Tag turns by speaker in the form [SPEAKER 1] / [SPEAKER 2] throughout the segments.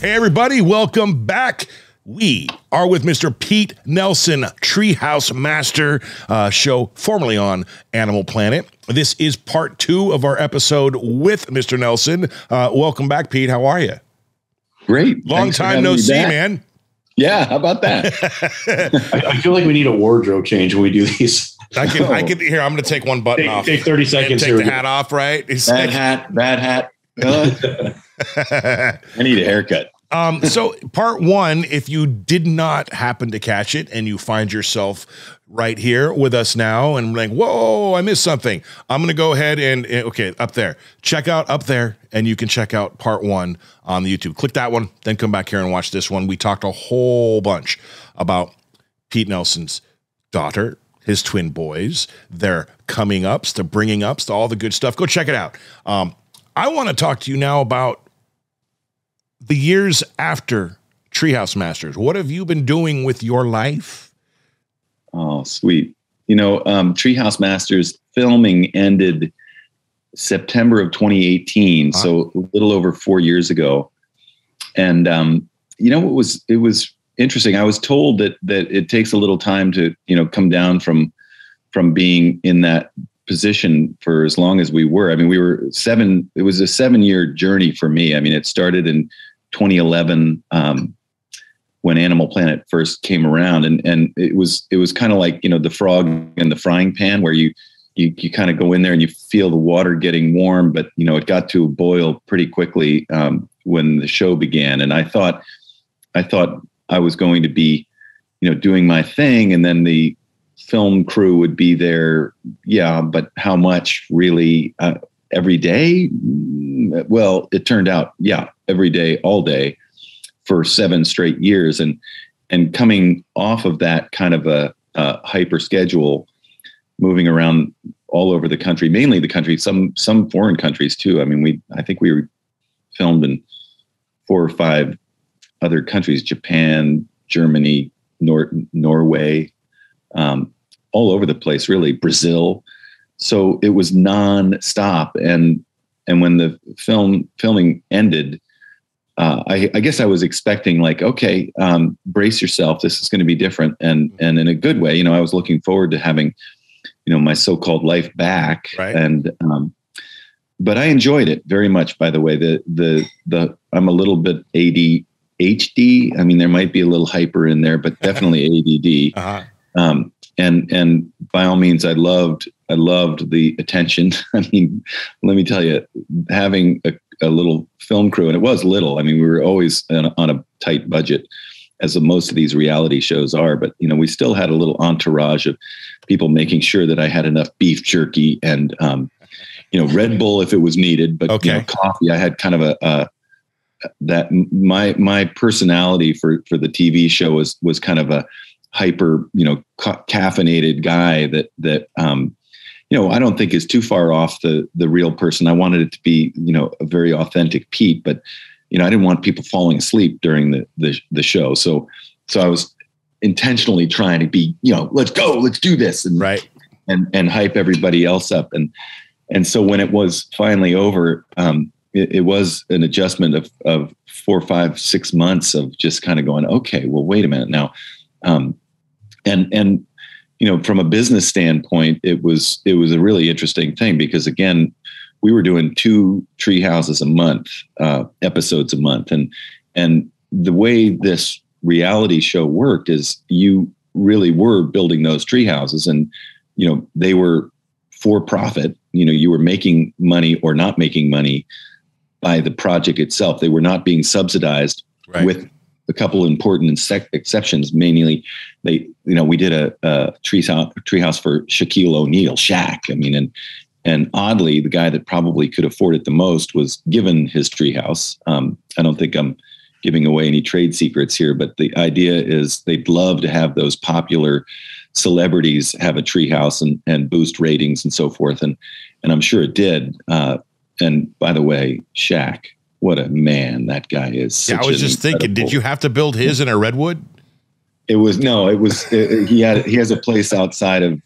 [SPEAKER 1] Hey, everybody, welcome back. We are with Mr. Pete Nelson, Treehouse Master, show formerly on Animal Planet. This is part 2 of our episode with Mr. Nelson. Welcome back, Pete. How are you?
[SPEAKER 2] Great.
[SPEAKER 1] Long time no see, man.
[SPEAKER 2] Yeah, how about that?
[SPEAKER 3] I feel like we need a wardrobe change when we do these.
[SPEAKER 1] I can here. I'm going to take one button off.
[SPEAKER 3] Take 30 seconds.
[SPEAKER 1] Take the hat off, right?
[SPEAKER 2] Bad hat. I need a haircut.
[SPEAKER 1] So part 1, if you did not happen to catch it and you find yourself right here with us now and like, whoa, I missed something. I'm going to go ahead and okay, up there, check out up there, and you can check out part 1 on the YouTube. Click that one, then come back here and watch this one. We talked a whole bunch about Pete Nelson's daughter, his twin boys, their coming ups, the bringing ups, all the good stuff. Go check it out. I want to talk to you now about the years after Treehouse Masters. What have you been doing with your life?
[SPEAKER 2] Oh, sweet. Treehouse Masters filming ended September of 2018, so a little over 4 years ago. And it was interesting. I was told that it takes a little time to come down from being in that position for as long as we were. I mean, it was a 7-year journey for me. I mean, it started in 2011 when Animal Planet first came around, and it was kind of like the frog in the frying pan, where you kind of go in there and you feel the water getting warm, but it got to a boil pretty quickly when the show began. And I thought I was going to be doing my thing, and then the film crew would be there. Yeah, but how much really every day? Well, it turned out, yeah, every day, all day for 7 straight years. And coming off of that kind of a hyper schedule, moving around all over the country, mainly the country, some foreign countries too. I mean, I think we were filmed in 4 or 5 other countries, Japan, Germany, Norway, all over the place, really, Brazil. So it was non-stop. And when the filming ended, I guess I was expecting like, okay, brace yourself. This is going to be different. And in a good way, I was looking forward to having, my so-called life back.
[SPEAKER 1] Right.
[SPEAKER 2] And, but I enjoyed it very much, by the way. I'm a little bit ADHD. I mean, there might be a little hyper in there, but definitely ADD. Uh-huh. And by all means, I loved the attention. I mean, let me tell you, having a little film crew, and it was little. I mean, we were always on a tight budget, as most of these reality shows are. But we still had a little entourage of people making sure that I had enough beef jerky and Red Bull if it was needed. But
[SPEAKER 1] okay.
[SPEAKER 2] Coffee. I had kind of that my personality for the TV show was kind of a hyper, caffeinated guy that I don't think is too far off the real person. I wanted it to be, a very authentic Pete, but, I didn't want people falling asleep during the show. So I was intentionally trying to be, let's go, let's do this. And,
[SPEAKER 1] right.
[SPEAKER 2] And hype everybody else up. And so when it was finally over, it was an adjustment of 4, 5, 6 months of just kind of going, okay, well, wait a minute now. And from a business standpoint, it was a really interesting thing because, again, we were doing 2 tree houses a month, episodes a month. And the way this reality show worked is you really were building those tree houses, and, they were for profit. You were making money or not making money by the project itself. They were not being subsidized, right, with a couple of important exceptions. Mainly, we did a treehouse for Shaquille O'Neal, Shaq. I mean, and oddly, the guy that probably could afford it the most was given his treehouse. I don't think I'm giving away any trade secrets here, but the idea is they'd love to have those popular celebrities have a treehouse and boost ratings and so forth. And I'm sure it did. And by the way, Shaq, what a man that guy is.
[SPEAKER 1] Yeah, I was just thinking, did you have to build his in a redwood?
[SPEAKER 2] He has a place outside of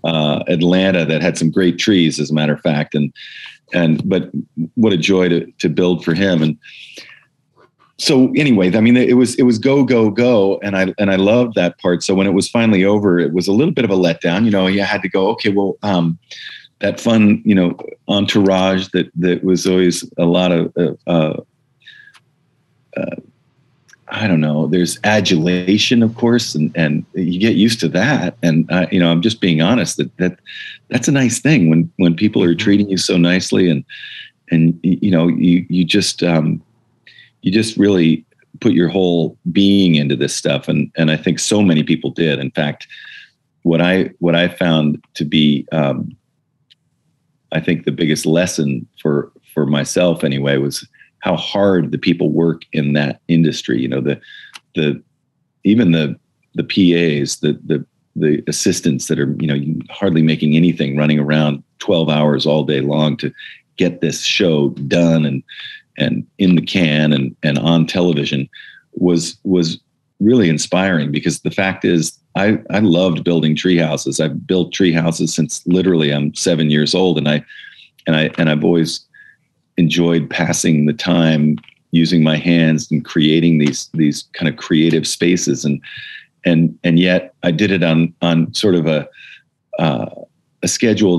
[SPEAKER 2] Atlanta that had some great trees, as a matter of fact. But what a joy to build for him. So anyway, I mean, it was go, go, go. And I loved that part. So when it was finally over, it was a little bit of a letdown. You know, you had to go, okay, well, that fun, you know, entourage that was always a lot of, I don't know, there's adulation, of course, and you get used to that. And, you know, I'm just being honest that's a nice thing when people are treating you so nicely and you know, you just really put your whole being into this stuff. And I think so many people did. In fact, what I found to be, I think the biggest lesson for myself anyway, was how hard the people work in that industry. You know, even the PAs, the assistants that are, you know, hardly making anything, running around 12 hours all day long to get this show done and in the can and on television was really inspiring, because the fact is I loved building tree houses. I've built tree houses since literally I'm 7 years old. And I've always enjoyed passing the time using my hands and creating these kind of creative spaces. And yet I did it on sort of a schedule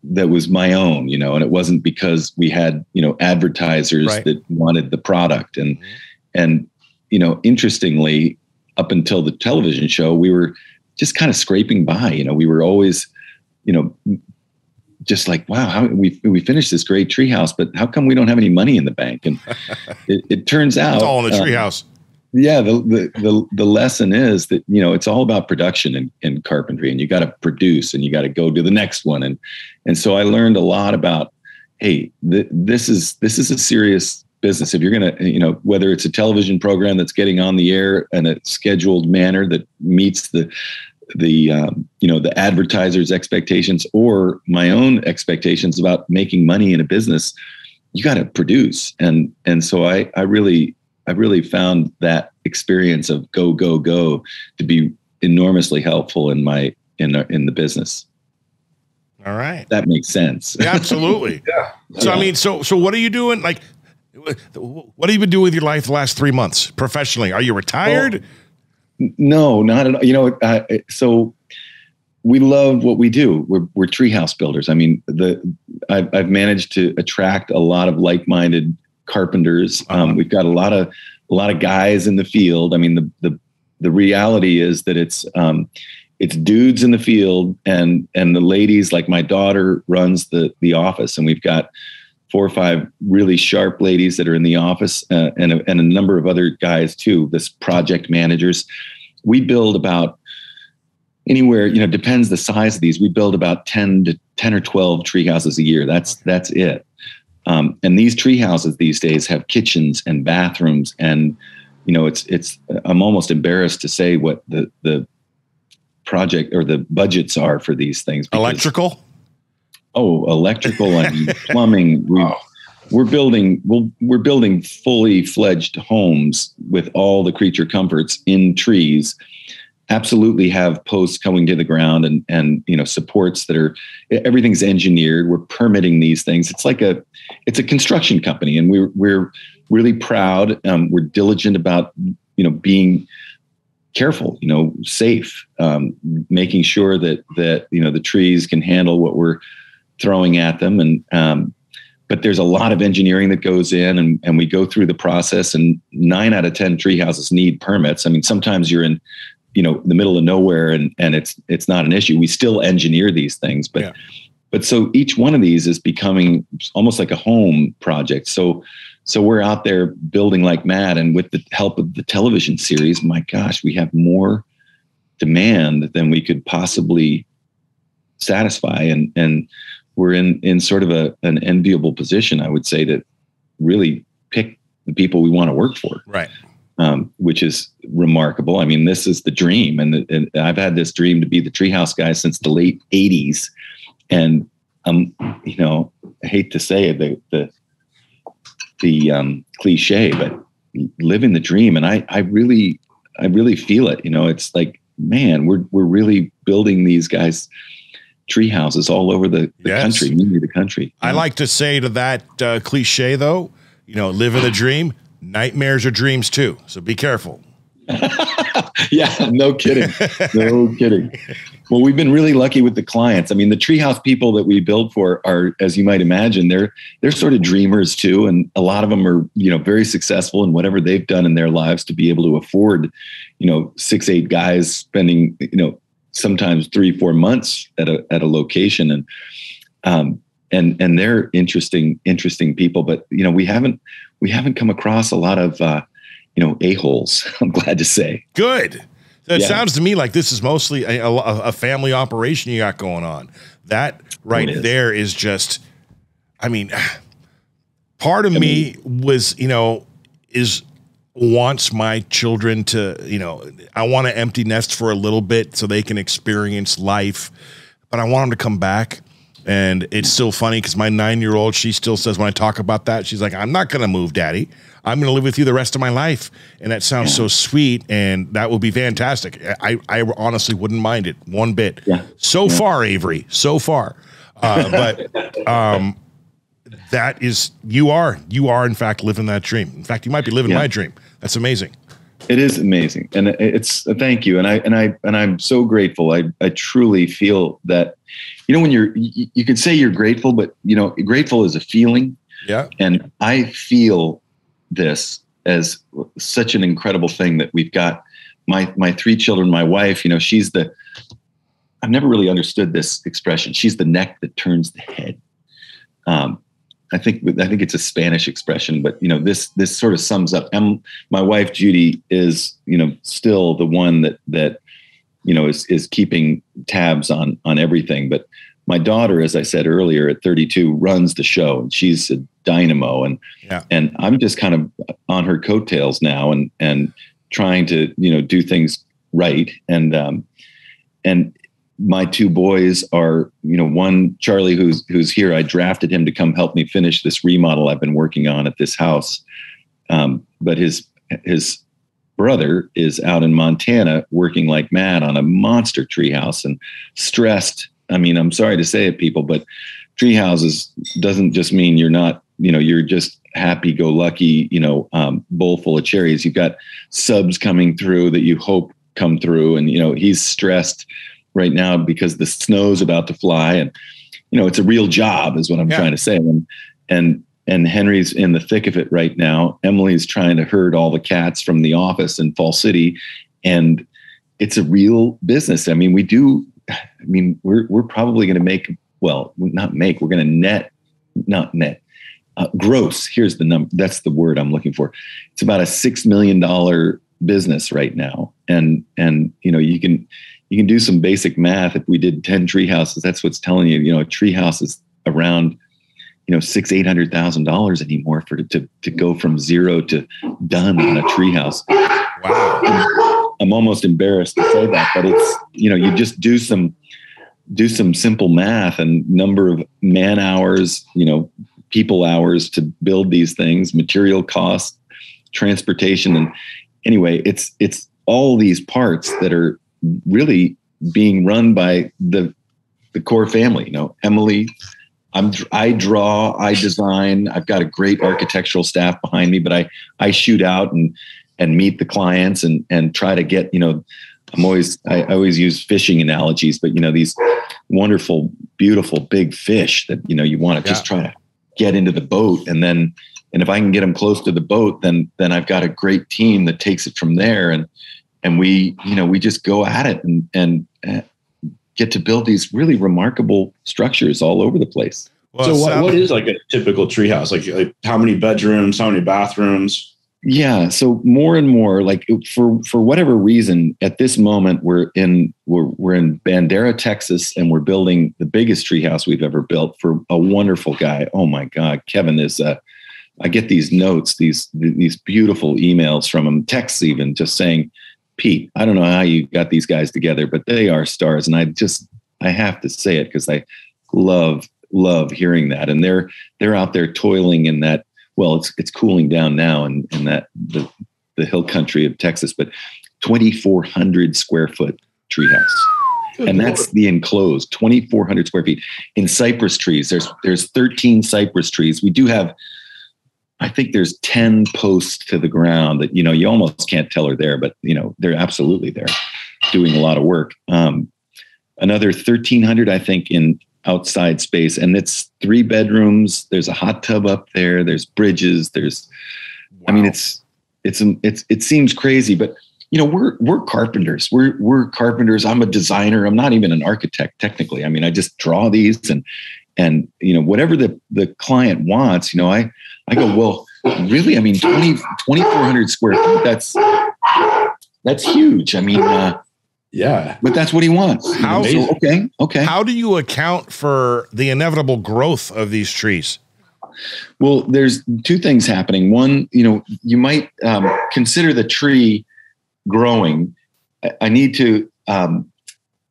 [SPEAKER 2] that was my own, you know, and it wasn't because we had, you know, advertisers that wanted the product. And, you know, interestingly, up until the television show, we were just kind of scraping by. You know, we were always, you know, just like, wow, how we finished this great treehouse, but how come we don't have any money in the bank? And it turns out
[SPEAKER 1] it's all in the treehouse.
[SPEAKER 2] Yeah, the lesson is that, you know, it's all about production in carpentry, and you got to produce, and you got to go to the next one. And so I learned a lot about, hey, this is a serious business. If you're going to, you know, whether it's a television program that's getting on the air in a scheduled manner that meets the you know, the advertisers' expectations or my own expectations about making money in a business, you got to produce. And so I really found that experience of go, go, go to be enormously helpful in the business.
[SPEAKER 1] All right.
[SPEAKER 2] That makes sense.
[SPEAKER 1] Yeah, absolutely. Yeah. So, I mean, so what are you doing? Like, what have you been doing with your life the last 3 months professionally? Are you retired?
[SPEAKER 2] No, not at all. You know, so we love what we do. We're treehouse builders. I mean, I've managed to attract a lot of like-minded carpenters. We've got a lot of guys in the field. I mean, the reality is that it's dudes in the field and the ladies. Like my daughter runs the office, and we've got 4 or 5 really sharp ladies that are in the office, and a number of other guys too. This project managers. We build about anywhere, you know, depends the size of these. We build about 10 or 12 tree houses a year. That's it. And these tree houses these days have kitchens and bathrooms, and you know, it's. I'm almost embarrassed to say what the project or the budgets are for these things.
[SPEAKER 1] Electrical.
[SPEAKER 2] Oh, electrical and plumbing. We're building fully fledged homes with all the creature comforts in trees. Absolutely have posts coming to the ground and you know, supports that are, everything's engineered. We're permitting these things. It's a construction company, and we're really proud. We're diligent about, you know, being careful, you know, safe, making sure that you know, the trees can handle what we're throwing at them. And but there's a lot of engineering that goes in, and we go through the process, and 9 out of 10 tree houses need permits. I mean, sometimes you're in, you know, the middle of nowhere and it's not an issue. We still engineer these things, but so each one of these is becoming almost like a home project. So we're out there building like mad, and with the help of the television series, my gosh, we have more demand than we could possibly satisfy. And we're in sort of an enviable position, I would say, to really pick the people we want to work for.
[SPEAKER 1] Right.
[SPEAKER 2] Which is remarkable. I mean, this is the dream. And I've had this dream to be the treehouse guy since the late 80s. And, you know, I hate to say it, the cliche, but living the dream. And I really feel it. You know, it's like, man, we're really building these guys tree houses all over the country, mainly the country.
[SPEAKER 1] I like to say to that cliche, though, you know, living the dream, nightmares are dreams too. So be careful.
[SPEAKER 2] Yeah, no kidding. No kidding. Well, we've been really lucky with the clients. I mean, the Treehouse people that we build for are, as you might imagine, they're sort of dreamers too. And a lot of them are, very successful in whatever they've done in their lives to be able to afford, 6-8 guys spending, sometimes 3-4 months at a location. And they're interesting people, but, we haven't come across a lot of, a-holes, I'm glad to say.
[SPEAKER 1] Good. It sounds to me like this is mostly a family operation you got going on. That right there is just, part of me was, wants my children to, I want to empty nest for a little bit so they can experience life, but I want them to come back. And it's still funny because my 9-year-old, she still says when I talk about that, she's like, I'm not going to move, Daddy. I'm going to live with you the rest of my life. And that sounds so sweet. And that would be fantastic. I honestly wouldn't mind it one bit.
[SPEAKER 2] Yeah.
[SPEAKER 1] So far, Avery, so far. But that is, you are in fact living that dream. In fact, you might be living my dream. That's amazing.
[SPEAKER 2] It is amazing. And it's thank you. And I'm so grateful. I truly feel that, when you can say you're grateful, but grateful is a feeling.
[SPEAKER 1] Yeah.
[SPEAKER 2] And I feel this as such an incredible thing that we've got my 3 children, my wife, I've never really understood this expression. She's the neck that turns the head. I think it's a Spanish expression, but this sort of sums up. My wife Judy is still the one that is keeping tabs on everything. But my daughter, as I said earlier, at 32, runs the show, and she's a dynamo. And I'm just kind of on her coattails now, and trying to do things right. And my 2 boys are, one, Charlie, who's here. I drafted him to come help me finish this remodel I've been working on at this house. But his brother is out in Montana working like mad on a monster treehouse and stressed. I'm sorry to say it, people, but treehouses doesn't just mean you're not, you're just happy-go-lucky, bowl full of cherries. You've got subs coming through that you hope come through, and he's stressed right now because the snow's about to fly, and it's a real job is what I'm trying to say. And Henry's in the thick of it right now. Emily's trying to herd all the cats from the office in Fall City, and it's a real business. We're probably going to make, we're going to gross. Here's the number. That's the word I'm looking for. It's about a $6 million business right now. And you can do some basic math. If we did 10 tree houses, that's what's telling you, a tree house is around, $600,000 anymore to go from zero to done on a tree house. Wow. I'm almost embarrassed to say that, but it's, you just do some simple math and number of man hours, people hours to build these things, material costs, transportation. And anyway, it's all these parts that are really being run by the core family. Emily, I draw, I design. I've got a great architectural staff behind me, but I shoot out and meet the clients and try to get, I always use fishing analogies, but these wonderful, beautiful, big fish that, you want to just try to get into the boat. And if I can get them close to the boat, then I've got a great team that takes it from there. And we just go at it and get to build these really remarkable structures all over the place.
[SPEAKER 3] Well, so what is like a typical treehouse? Like how many bedrooms, how many bathrooms?
[SPEAKER 2] Yeah. So more and more, like for whatever reason, at this moment, we're in Bandera, Texas, and we're building the biggest treehouse we've ever built for a wonderful guy. Oh my God, Kevin is. I get these notes, these beautiful emails from him, texts even, just saying, Pete, I don't know how you got these guys together, but they are stars. And I have to say it because I love hearing that. And they're out there toiling in that. Well, it's cooling down now in that the hill country of Texas, but 2,400 square foot treehouse. And that's the enclosed 2,400 square feet in cypress trees. There's 13 cypress trees. We do have I think there's 10 posts to the ground that, you almost can't tell are there, but they're absolutely there doing a lot of work. Another 1,300, I think, in outside space, and it's 3 bedrooms. There's a hot tub up there. There's bridges. Wow. I mean, it seems crazy, but we're carpenters. We're carpenters. I'm a designer. I'm not even an architect technically. I mean, I just draw these and whatever the client wants, I go, well, really? I mean, 2,400 square feet. That's huge. I mean,
[SPEAKER 3] yeah,
[SPEAKER 2] but that's what he wants. So, okay.
[SPEAKER 1] How do you account for the inevitable growth of these trees?
[SPEAKER 2] Well, there's 2 things happening. One, you might consider the tree growing. I need to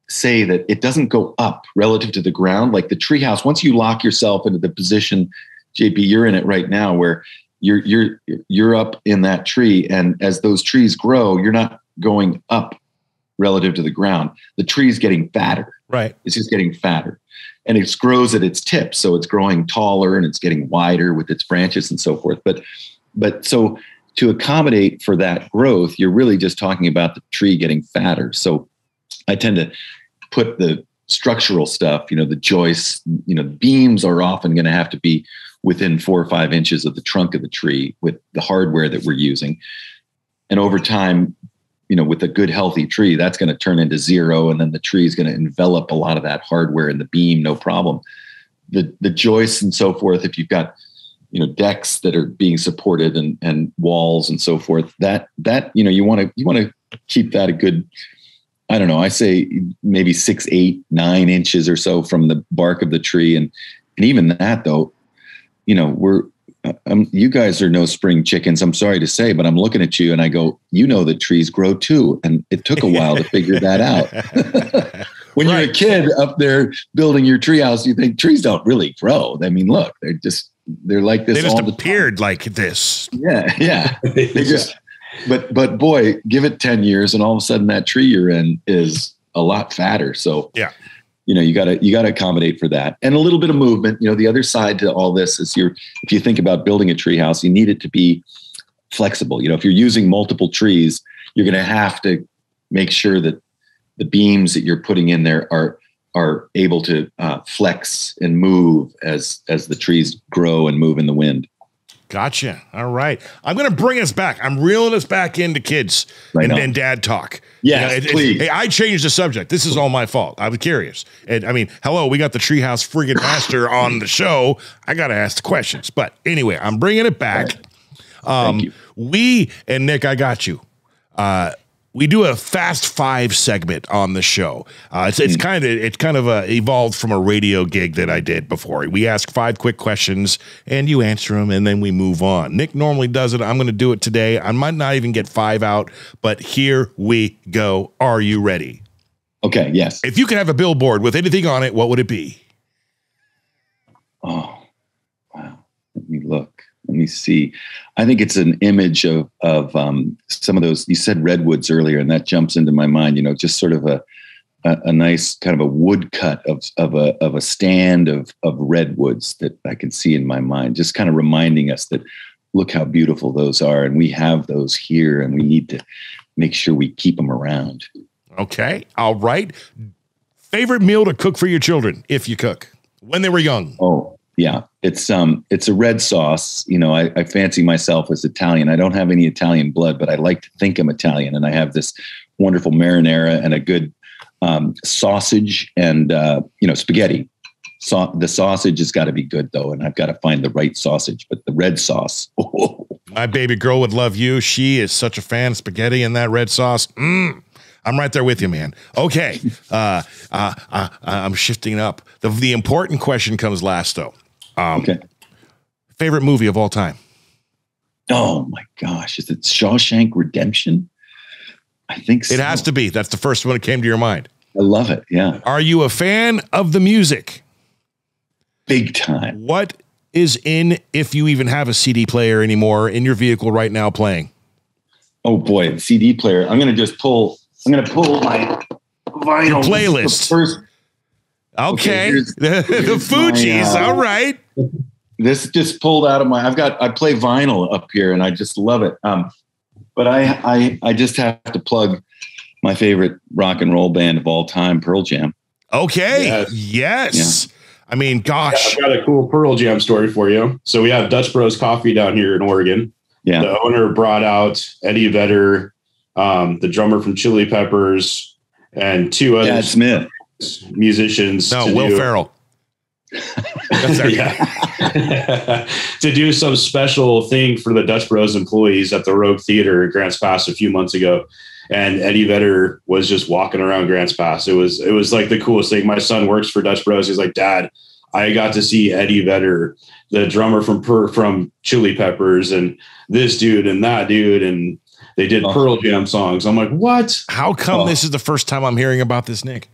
[SPEAKER 2] say that it doesn't go up relative to the ground like the treehouse. Once you lock yourself into the position, JP, you're in it right now, where you're up in that tree, and as those trees grow, you're not going up relative to the ground. The tree's getting fatter.
[SPEAKER 1] Right.
[SPEAKER 2] It's just getting fatter, and it grows at its tip, so it's growing taller and it's getting wider with its branches and so forth. But so to accommodate for that growth, you're really just talking about the tree getting fatter. So I tend to put the structural stuff, the joists, the beams are often going to have to be within 4 or 5 inches of the trunk of the tree with the hardware that we're using. And over time, with a good healthy tree, that's going to turn into 0. And then the tree is going to envelop a lot of that hardware in the beam, no problem. The joists and so forth, if you've got, decks that are being supported and walls and so forth, that you want to keep that a good, I don't know, I say maybe 6, 8, 9 inches or so from the bark of the tree. And even that though, you guys are no spring chickens. I'm sorry to say, but I'm looking at you and I go, that trees grow too. And it took a while to figure that out. When you're a kid up there building your treehouse, you think trees don't really grow. I mean, look, they're like this.
[SPEAKER 1] They just appeared like this.
[SPEAKER 2] Yeah. They just, but boy, give it 10 years and all of a sudden that tree you're in is a lot fatter. So
[SPEAKER 1] yeah.
[SPEAKER 2] You gotta accommodate for that, and a little bit of movement. The other side to all this is if you think about building a tree house, you need it to be flexible. If you're using multiple trees, you're going to have to make sure that the beams that you're putting in there are able to flex and move as the trees grow and move in the wind.
[SPEAKER 1] Gotcha. All right. I'm going to bring us back. I'm reeling us back into kids and dad talk.
[SPEAKER 2] Yeah, please.
[SPEAKER 1] Hey, I changed the subject. This is all my fault. I was curious. And I mean, hello, we got the Treehouse friggin' Master on the show. I got to ask the questions. But anyway, I'm bringing it back.
[SPEAKER 2] Thank you.
[SPEAKER 1] We, and Nick, I got you. We do a Fast 5 segment on the show. It's kind of evolved from a radio gig that I did before. We ask 5 quick questions and you answer them and then we move on. Nick normally does it. I'm going to do it today. I might not even get 5 out, but here we go. Are you ready?
[SPEAKER 2] Okay. Yes.
[SPEAKER 1] If you could have a billboard with anything on it, what would it be?
[SPEAKER 2] Oh, wow. Let me look. Let me see. I think it's an image of some of those. You said redwoods earlier, and that jumps into my mind. Just sort of a nice kind of a woodcut of a stand of redwoods that I can see in my mind. Just kind of reminding us that look how beautiful those are, and we have those here, and we need to make sure we keep them around.
[SPEAKER 1] Okay, all right. Favorite meal to cook for your children, if you cook, when they were young?
[SPEAKER 2] Oh. Yeah, it's a red sauce. I fancy myself as Italian. I don't have any Italian blood, but I like to think I'm Italian. And I have this wonderful marinara and a good sausage and, spaghetti. The sausage has got to be good, though, and I've got to find the right sausage. But the red sauce. Oh.
[SPEAKER 1] My baby girl would love you. She is such a fan of spaghetti and that red sauce. I'm right there with you, man. Okay. I'm shifting up. The important question comes last, though.
[SPEAKER 2] Okay.
[SPEAKER 1] Favorite movie of all time?
[SPEAKER 2] Oh my gosh. Is it Shawshank Redemption? I think so.
[SPEAKER 1] It has to be. That's the first one that came to your mind.
[SPEAKER 2] I love it. Yeah.
[SPEAKER 1] Are you a fan of the music?
[SPEAKER 2] Big time.
[SPEAKER 1] What is in, if you even have a CD player anymore, in your vehicle right now playing?
[SPEAKER 2] Oh boy, the CD player. I'm going to pull my vinyl
[SPEAKER 1] playlist.
[SPEAKER 2] First.
[SPEAKER 1] Okay. The Fugees. All right.
[SPEAKER 2] this just pulled out of I play vinyl up here and I just love it. But I just have to plug my favorite rock and roll band of all time, Pearl Jam.
[SPEAKER 1] Okay. Yes. I mean, gosh.
[SPEAKER 3] I've got a cool Pearl Jam story for you. So we have Dutch Bros Coffee down here in Oregon. Yeah. The owner brought out Eddie Vedder, the drummer from Chili Peppers, and two other musicians.
[SPEAKER 1] No, Will Ferrell.
[SPEAKER 3] To do some special thing for the Dutch Bros employees at the Rogue Theater in Grants Pass a few months ago. And Eddie Vedder was just walking around Grants Pass. It was like the coolest thing. My son works for Dutch Bros. He's like, Dad, I got to see Eddie Vedder, the drummer from Chili Peppers, and this dude and that dude, and they did Pearl Jam songs. I'm like, what?
[SPEAKER 1] How come this is the first time I'm hearing about this, Nick?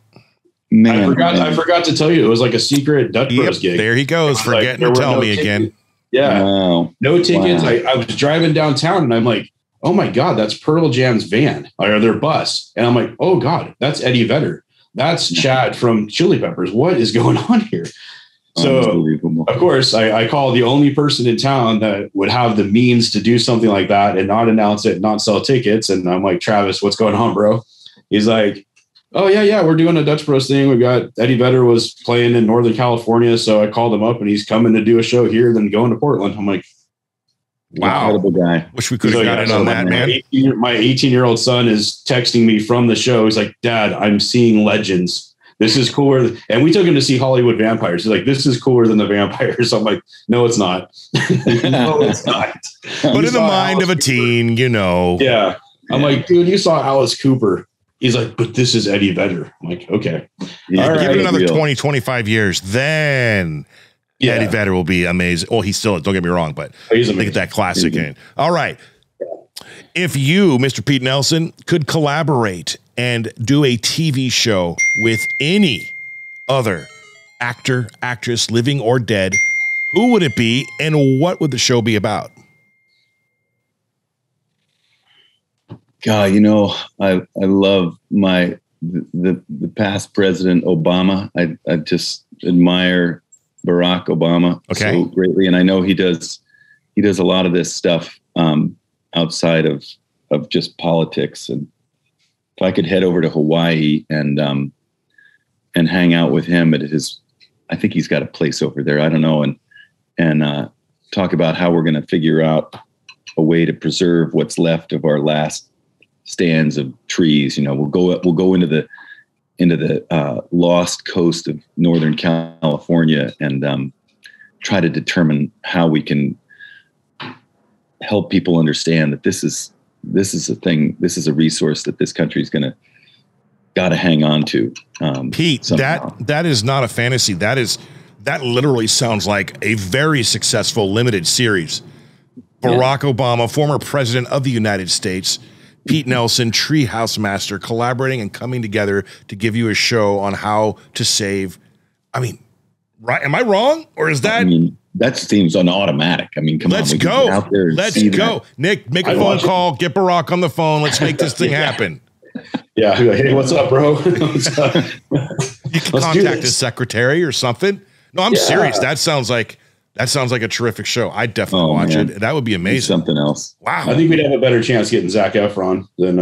[SPEAKER 3] Man, I forgot to tell you. It was like a secret Dutch Bros gig.
[SPEAKER 1] There he goes, forgetting to tell me again.
[SPEAKER 3] Yeah. Wow. No tickets. Wow. I was driving downtown and I'm like, oh my God, that's Pearl Jam's van or their bus. And I'm like, oh God, that's Eddie Vedder. That's Chad from Chili Peppers. What is going on here? So of course I call the only person in town that would have the means to do something like that and not announce it, not sell tickets. And I'm like, Travis, what's going on, bro? He's like, oh yeah, we're doing a Dutch Bros thing. We got Eddie Vedder was playing in Northern California. So I called him up and he's coming to do a show here, then going to Portland. I'm like,
[SPEAKER 1] wow.
[SPEAKER 2] Incredible guy.
[SPEAKER 1] Wish we could have gotten on that, man.
[SPEAKER 3] My 18-year-old son is texting me from the show. He's like, Dad, I'm seeing legends. This is cooler. And we took him to see Hollywood Vampires. He's like, this is cooler than the Vampires. I'm like, no, it's not. No, it's not.
[SPEAKER 1] But in the mind of a teen, you know.
[SPEAKER 3] Yeah. I'm like, dude, you saw Alice Cooper. He's like, but this is Eddie Vedder. I'm like, okay.
[SPEAKER 1] Yeah, give it another 20, 25 years. Then Eddie Vedder will be amazing. Well, he's still, don't get me wrong, but look at that classic game. All right. If you, Mr. Pete Nelson, could collaborate and do a TV show with any other actor, actress, living or dead, who would it be and what would the show be about?
[SPEAKER 2] God, you know, I love the past President Obama. I just admire Barack Obama so greatly, and I know he does a lot of this stuff outside of just politics. And if I could head over to Hawaii and hang out with him at his, I think he's got a place over there. I don't know, and talk about how we're going to figure out a way to preserve what's left of our last stands of trees. You know, we'll go into the lost coast of Northern California and try to determine how we can help people understand that this is a thing. This is a resource that this country is got to hang on to.
[SPEAKER 1] Pete, somehow. that is not a fantasy. That literally sounds like a very successful limited series. Barack Obama, former president of the United States, Pete Nelson, Treehouse Master, collaborating and coming together to give you a show on how to save. I mean, right? Am I wrong? Or is that?
[SPEAKER 2] I mean, that seems on automatic. I mean, come on.
[SPEAKER 1] Let's go. Let's go. That. Nick, make a phone call. Get Barack on the phone. Let's make this thing happen.
[SPEAKER 3] Yeah. Hey, what's up, bro? What's up?
[SPEAKER 1] You can contact his secretary or something. No, I'm serious. That sounds like a terrific show. I'd definitely watch it. That would be amazing.
[SPEAKER 2] It's something else.
[SPEAKER 1] Wow.
[SPEAKER 3] I think we'd have a better chance getting Zac Efron than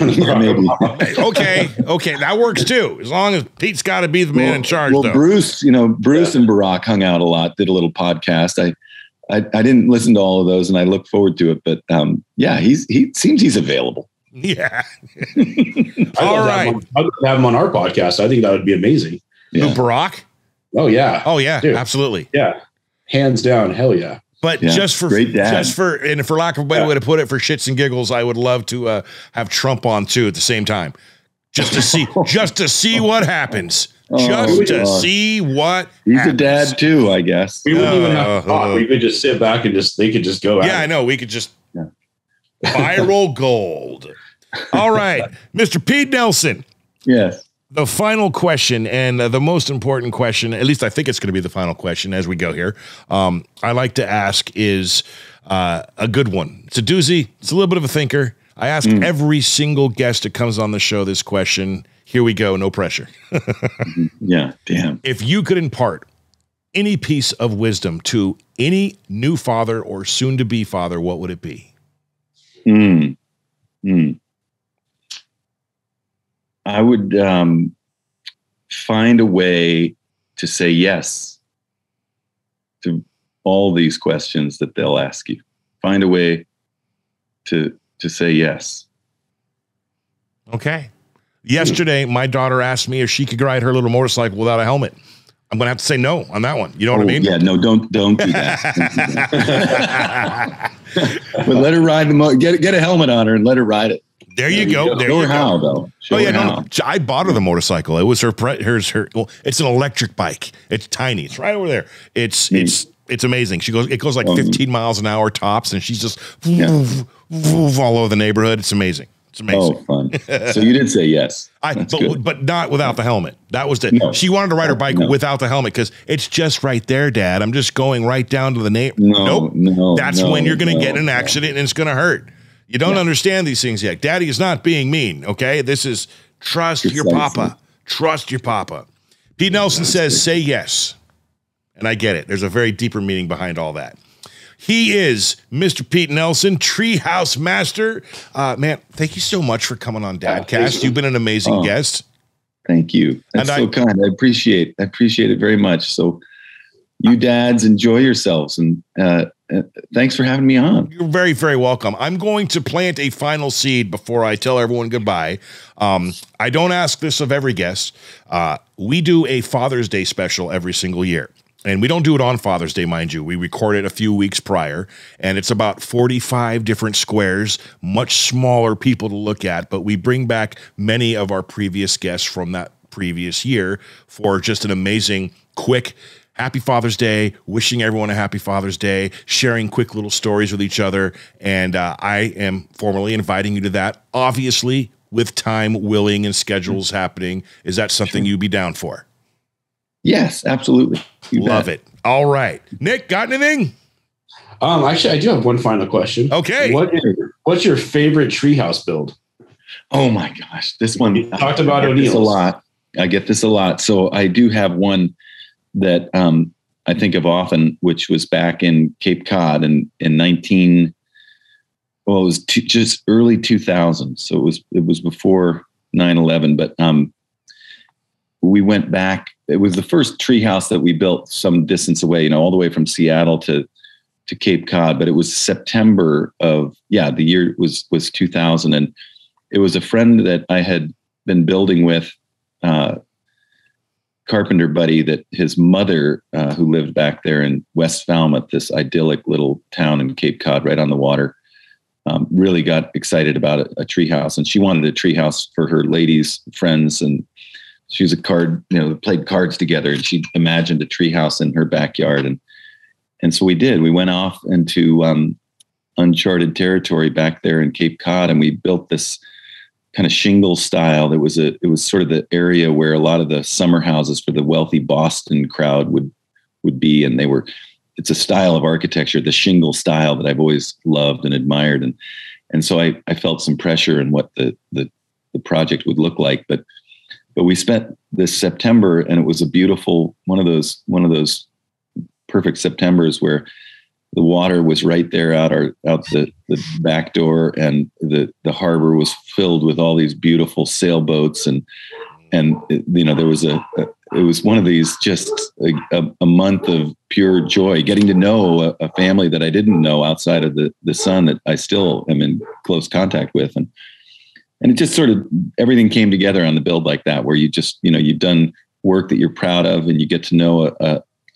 [SPEAKER 2] maybe.
[SPEAKER 1] Okay, that works too. As long as Pete's got to be the man in charge.
[SPEAKER 2] Well, though. Bruce and Barack hung out a lot. Did a little podcast. I didn't listen to all of those, and I look forward to it. But he seems he's available.
[SPEAKER 1] Yeah.
[SPEAKER 3] All right. I'd have him on our podcast. I think that would be amazing.
[SPEAKER 1] Yeah. Barack?
[SPEAKER 3] Oh yeah.
[SPEAKER 1] Dude. Absolutely.
[SPEAKER 3] Yeah. Hands down, hell yeah.
[SPEAKER 1] But and for lack of a better way to put it, for shits and giggles, I would love to have Trump on too at the same time, just to see what happens. See what
[SPEAKER 2] he's happens. A dad too, I guess.
[SPEAKER 3] We wouldn't even have to talk. We could just sit back and they could just go.
[SPEAKER 1] Yeah, I know. We could just viral gold. All right, Mr. Pete Nelson.
[SPEAKER 2] Yes.
[SPEAKER 1] The final question, and the most important question, at least I think it's going to be the final question as we go here, I like to ask is a good one. It's a doozy. It's a little bit of a thinker. I ask every single guest that comes on the show this question. Here we go. No pressure.
[SPEAKER 2] Yeah, damn.
[SPEAKER 1] If you could impart any piece of wisdom to any new father or soon to be father, what would it be?
[SPEAKER 2] I would find a way to say yes to all these questions that they'll ask you. Find a way to say yes.
[SPEAKER 1] Okay. Yesterday, my daughter asked me if she could ride her little motorcycle without a helmet. I'm going to have to say no on that one. You know what I mean?
[SPEAKER 2] Yeah, no, don't do that. But let her ride get a helmet on her and let her ride it.
[SPEAKER 1] There you go. There
[SPEAKER 2] Show
[SPEAKER 1] you
[SPEAKER 2] her
[SPEAKER 1] go.
[SPEAKER 2] how, though. Show her how.
[SPEAKER 1] No. I bought her the motorcycle. It was her. Well, it's an electric bike. It's tiny. It's right over there. It's amazing. It goes like 15 miles an hour tops, and she's just all over the neighborhood. It's amazing. It's amazing.
[SPEAKER 2] Oh, fun. So you did say yes.
[SPEAKER 1] But not without the helmet. That was she wanted to ride her bike without the helmet because it's just right there, Dad. I'm just going right down to the neighborhood. That's when you're going to get in an accident and it's going to hurt. You don't understand these things yet. Daddy is not being mean, okay? This is trust your papa. Trust your papa. Pete Nelson says, say yes. And I get it. There's a very deeper meaning behind all that. He is Mr. Pete Nelson, Treehouse Master. Man, thank you so much for coming on Dadcast. You've been an amazing guest.
[SPEAKER 2] Thank you. That's so kind. I appreciate it very much. So you dads enjoy yourselves, and thanks for having me on.
[SPEAKER 1] You're very, very welcome. I'm going to plant a final seed before I tell everyone goodbye. I don't ask this of every guest. We do a Father's Day special every single year. And we don't do it on Father's Day, mind you. We record it a few weeks prior, and it's about 45 different squares, much smaller people to look at, but we bring back many of our previous guests from that previous year for just an amazing, quick, happy Father's Day, wishing everyone a happy Father's Day, sharing quick little stories with each other, and I am formally inviting you to that, obviously, with time willing and schedules happening. Is that something you'd be down for?
[SPEAKER 2] Yes, absolutely.
[SPEAKER 1] Love it. All right. Nick, got anything?
[SPEAKER 3] Actually, I do have one final question.
[SPEAKER 1] Okay.
[SPEAKER 3] What's your favorite treehouse build?
[SPEAKER 2] Oh my gosh. This one.
[SPEAKER 3] You talked about O'Neill's
[SPEAKER 2] a lot. I get this a lot. So I do have one that I think of often, which was back in Cape Cod in just early 2000s. So it was before 9/11, but we went back. It was the first treehouse that we built some distance away, all the way from Seattle to Cape Cod. But it was September of the year was 2000, and it was a friend that I had been building with, carpenter buddy, that his mother, who lived back there in West Falmouth, this idyllic little town in Cape Cod, right on the water, really got excited about a treehouse, and she wanted a treehouse for her ladies friends, and she was played cards together, and she imagined a treehouse in her backyard. And so we did. We went off into uncharted territory back there in Cape Cod, and we built this kind of shingle style. It was sort of the area where a lot of the summer houses for the wealthy Boston crowd would be. And it's a style of architecture, the shingle style, that I've always loved and admired. And so I felt some pressure in what the project would look like. But we spent this September, and it was a beautiful one of those perfect Septembers where the water was right there out the back door, and the harbor was filled with all these beautiful sailboats, and there was it was one of these, just a month of pure joy, getting to know a family that I didn't know outside of the son that I still am in close contact with, and it just sort of, everything came together on the build like that, where you just, you've done work that you're proud of, and you get to know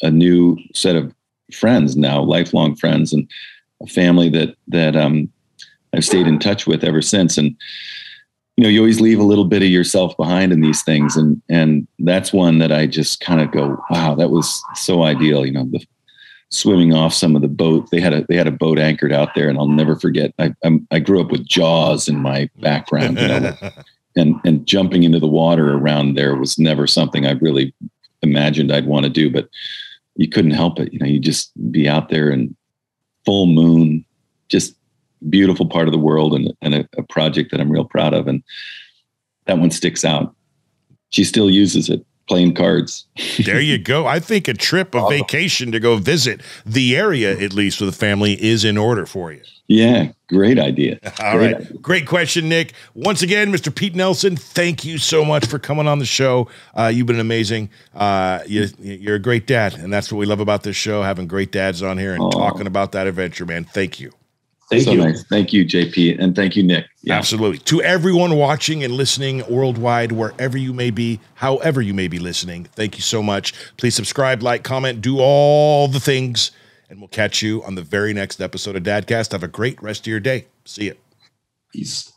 [SPEAKER 2] a new set of friends now, lifelong friends, and a family that I've stayed in touch with ever since. And, you always leave a little bit of yourself behind in these things. And that's one that I just kind of go, wow, that was so ideal. The swimming off some of the boat. They had a boat anchored out there, and I'll never forget. I grew up with Jaws in my background, and jumping into the water around there was never something I really imagined I'd want to do, but you couldn't help it. You just be out there in full moon, just beautiful part of the world, and a project that I'm real proud of. And that one sticks out. She still uses it playing cards.
[SPEAKER 1] There you go. I think a trip, a vacation to go visit the area, at least with the family, is in order for you.
[SPEAKER 2] Yeah, great idea.
[SPEAKER 1] All right. Great question, Nick. Once again, Mr. Pete Nelson, thank you so much for coming on the show. You've been amazing. You're a great dad, and that's what we love about this show, having great dads on here and talking about that adventure, man. Thank you.
[SPEAKER 3] Thank you.
[SPEAKER 2] Nice. Thank you, JP, and thank you, Nick.
[SPEAKER 1] Yeah. Absolutely. To everyone watching and listening worldwide, wherever you may be, however you may be listening, thank you so much. Please subscribe, like, comment, do all the things, and we'll catch you on the very next episode of Dadcast. Have a great rest of your day. See you.
[SPEAKER 3] Peace.